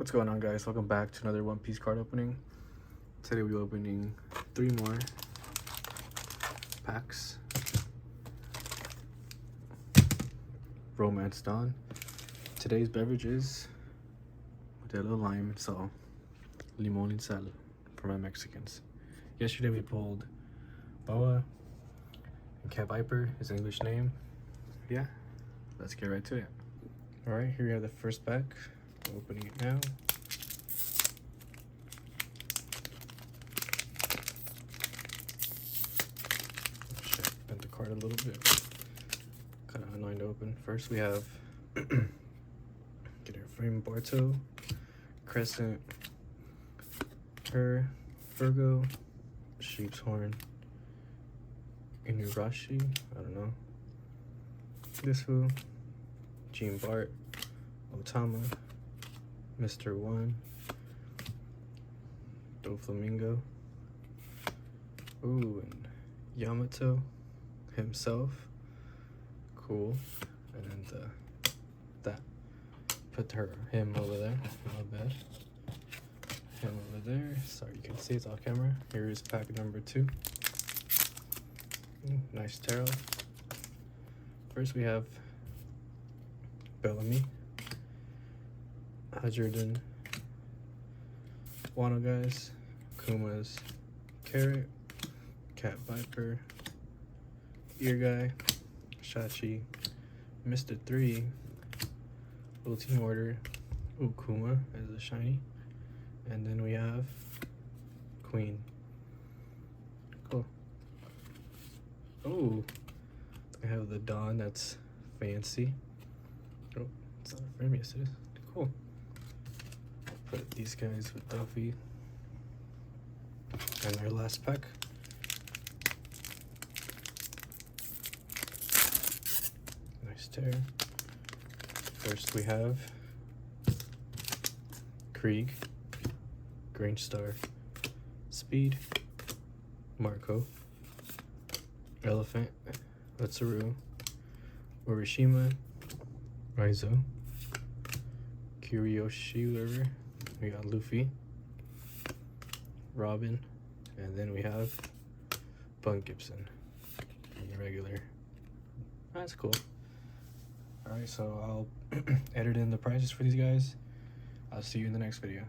What's going on, guys? Welcome back to another One Piece card opening. Today we're opening 3 more packs. Romance Dawn. Today's beverage is Modelo Lime and Sal. Limon and Sal for my Mexicans. Yesterday we pulled Boa and Cat Viper, his English name. Yeah, let's get right to it. Alright, here we have the first pack. Opening it now. Should bend the card a little bit. Kind of annoying to open. First we have get our frame Barto, Crescent, Her, Virgo, Sheep's Horn, Inurashi, I don't know. This fool, Gene Bart, Otama, Mr. One, Doflamingo, ooh, and Yamato himself, cool, and then that, put him over there, not bad, him over there, sorry you can see it's off camera. Here is pack number 2, nice tarot. First we have Bellamy, Hadrian, Wano guys, Kuma's Carrot, Cat Viper, Ear Guy, Shachi, Mr. 3, Ultimate Order, Kuma as a shiny, and then we have Queen. Cool. Oh, I have the Dawn, that's fancy. Oh, it's not a frame, yes it is. Cool. Put these guys with Duffy. And our last pack. Nice tear. First we have Krieg, Grange Star, Speed, Marco, Elephant, Utsuru, Orishima, Raizo, Kiriyoshi, whatever. We got Luffy, Robin, and then we have Bunk Gibson, the regular. That's cool. Alright, so I'll edit in the prices for these guys. I'll see you in the next video.